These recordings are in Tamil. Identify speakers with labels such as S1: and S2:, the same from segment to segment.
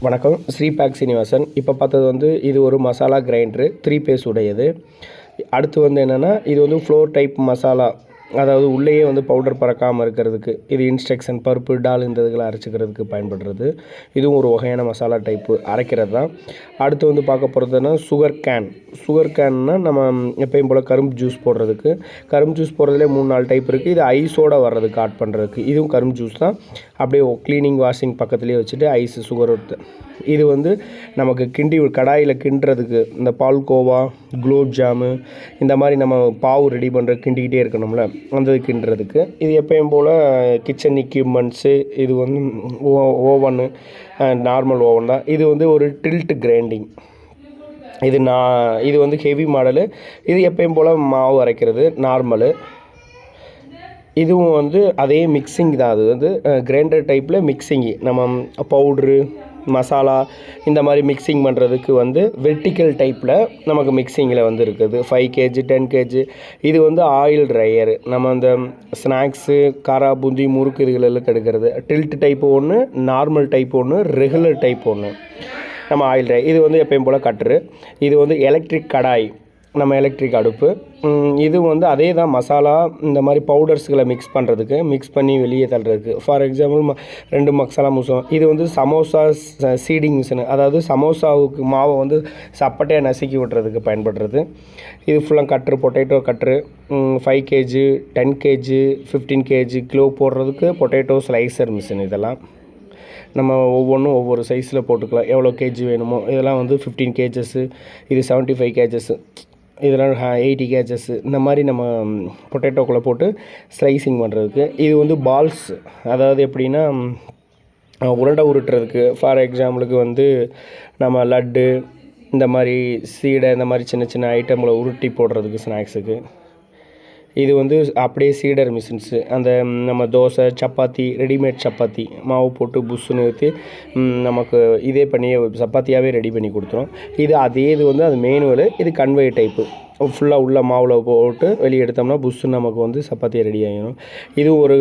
S1: வணக்கம். ஸ்ரீபாக் சீனிவாசன். இப்போ பார்த்தது வந்து இது ஒரு மசாலா கிரைண்டரு 3 பேஸ் உடையது. அடுத்து வந்து என்னென்னா, இது வந்து ஃப்ளோர் டைப் மசாலா, அதாவது உள்ளேயே வந்து பவுடர் பறக்காமல் இருக்கிறதுக்கு. இது இன்ஸ்ட்ரக்ஷன் பருப்பு டால் இந்த இதுகளை அரைச்சிக்கிறதுக்கு பயன்படுறது. இதுவும் ஒரு வகையான மசாலா டைப்பு அரைக்கிறது தான். அடுத்து வந்து பார்க்க போகிறதுனா சுகர் கேன்னா நம்ம எப்பயும் போல் கரும்பு ஜூஸ் போடுறதுக்கு. கரும்பு ஜூஸ் போடுறதுலேயே 3-4 டைப் இருக்குது. இது ஐஸோடு வர்றதுக்கு ஆட் பண்ணுறதுக்கு. இதுவும் கரும்பு ஜூஸ் தான். அப்படியே க்ளீனிங் வாஷிங் பக்கத்துலேயே வச்சுட்டு ஐஸு சுகர் இது வந்து நமக்கு கடாயில் கிண்டுறதுக்கு, இந்த பால்கோவா, குலோப் ஜாமு இந்த மாதிரி நம்ம பாவு ரெடி பண்ணுற கிண்டிக்கிட்டே இருக்கணும்ல, அந்த கிண்டுறதுக்கு. இது எப்பயும் போல் கிச்சன் எக்யூப்மெண்ட்ஸு. இது வந்து ஓவனு, நார்மல் ஓவன் தான். இது வந்து ஒரு டில்ட் கிரைண்டிங். இது வந்து ஹெவி மாடலு. இது எப்பயும் போல் மாவு அரைக்கிறது நார்மலு. இதுவும் வந்து அதே மிக்சிங் தான். அது வந்து கிரைண்டர் டைப்பில் மிக்சிங்கு. நம்ம பவுட்ரு, மசாலா இந்த மாதிரி மிக்சிங் பண்ணுறதுக்கு வந்து வெர்டிக்கல் டைப்பில் நமக்கு மிக்சிங்கில் வந்து இருக்குது. 5 kg 10 kg. இது வந்து ஆயில் ட்ரையரு. நம்ம அந்த ஸ்நாக்ஸு, காரா பூந்தி, முறுக்கு இதுகளெல்லாம் எடுக்கிறது. டில்ட் டைப் ஒன்று, நார்மல் டைப் ஒன்று, ரெகுலர் டைப் ஒன்று. நம்ம ஆயில் ட்ரை. இது வந்து எப்பயும் போல் கட்ரு. இது வந்து எலக்ட்ரிக் கடாய், நம்ம எலக்ட்ரிக் அடுப்பு. இது வந்து அதே தான் மசாலா இந்த மாதிரி பவுடர்ஸ்களை மிக்ஸ் பண்ணி வெளியே தள்ளுறதுக்கு. ஃபார் எக்ஸாம்பிள் 2 மசாலா மூசம். இது வந்து சமோசா சீடிங் மிஷினு, அதாவது சமோசாவுக்கு மாவை வந்து சப்பட்டையாக நசுக்கி விட்டுறதுக்கு பயன்படுறது. இது ஃபுல்லாக cutter, potato cutter. 5 kg 10 kg 15 kg kilo போடுறதுக்கு பொட்டேட்டோ ஸ்லைசர் மிஷின். இதெல்லாம் நம்ம ஒவ்வொன்றும் ஒவ்வொரு சைஸில் போட்டுக்கலாம், எவ்வளோ கேஜி வேணுமோ. இதெல்லாம் வந்து 15 kgs, இது 75 kgs, இதெல்லாம் 80 kgs. இந்த மாதிரி நம்ம பொட்டேட்டோக்குள்ளே போட்டு ஸ்லைசிங் பண்ணுறதுக்கு. இது வந்து பால்ஸ், அதாவது எப்படின்னா உருண்டை உருட்டுறதுக்கு. ஃபார் எக்ஸாம்பிளுக்கு வந்து நம்ம லட்டு, இந்த மாதிரி சீடை, இந்த மாதிரி சின்ன சின்ன ஐட்டங்களை உருட்டி போடுறதுக்கு ஸ்நாக்ஸுக்கு. இது வந்து அப்படியே சீடர் மிஷின்ஸு. அந்த நம்ம தோசை, சப்பாத்தி, ரெடிமேட் சப்பாத்தி மாவு போட்டு புஷ்ஷுன்னு ஊற்றி நமக்கு இதே பண்ணி சப்பாத்தியாகவே ரெடி பண்ணி கொடுத்துரும். இது வந்து அது மேனுவலு. இது கன்வே டைப்பு. ஃபுல்லாக உள்ள மாவில் போட்டு வெளியே எடுத்தோம்னா புஷ்ஷுன்னு நமக்கு வந்து சப்பாத்தியாக ரெடி ஆகிடும். இது ஒரு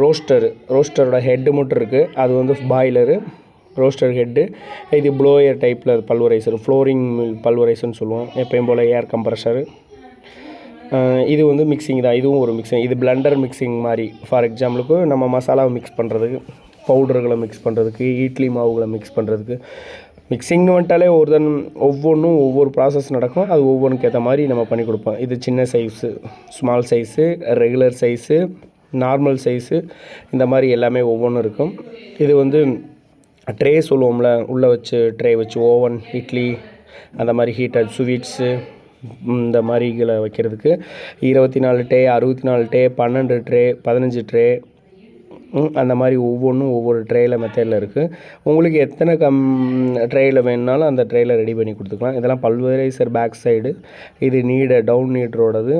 S1: ரோஸ்டரோட ஹெட்டு மட்டும் இருக்குது. அது வந்து பாய்லரு, ரோஸ்டர் ஹெட்டு. இது ப்ளோயர் டைப்பில் பல்வரைசர், ஃப்ளோரிங் பல்வரைசர்னு சொல்லுவோம். எப்பயும் போல் ஏர் கம்ப்ரஷரு. இது வந்து மிக்சிங் தான். இதுவும் ஒரு மிக்சிங். இது பிளண்டர் மிக்சிங் மாதிரி. ஃபார் எக்ஸாம்பிளுக்கு நம்ம மசாலாவை மிக்ஸ் பண்ணுறதுக்கு, பவுடர்களை மிக்ஸ் பண்ணுறதுக்கு, இட்லி மாவுகளை மிக்ஸ் பண்ணுறதுக்கு. மிக்சிங்னு வந்துட்டாலே ஒவ்வொன்றும் ஒவ்வொரு ப்ராசஸ் நடக்கும். அது ஒவ்வொன்றுக்கு ஏற்ற மாதிரி நம்ம பண்ணி கொடுப்போம். இது சின்ன size, small size, regular size, normal size, இந்த மாதிரி எல்லாமே ஒவ்வொன்றும் இருக்கும். இது வந்து ட்ரே சொல்லுவோம்ல, உள்ளே வச்சு ட்ரே வச்சு ஓவன், இட்லி அந்த மாதிரி ஹீட்டர் ஸ்வீட்ஸு இந்த மாதிரிகளை வைக்கிறதுக்கு 24 ட்ரே, 64 ட்ரே, 12 ட்ரே, 15 ட்ரே, அந்த மாதிரி ஒவ்வொன்றும் ஒவ்வொரு ட்ரேயில் மெத்தடில் இருக்குது. உங்களுக்கு எத்தனை ட்ரேயில் வேணுனாலும் அந்த ட்ரேயில் ரெடி பண்ணி கொடுத்துக்கலாம். இதெல்லாம் பல்வரைசர் பேக் சைடு. இது டவுன் நீடரோடது.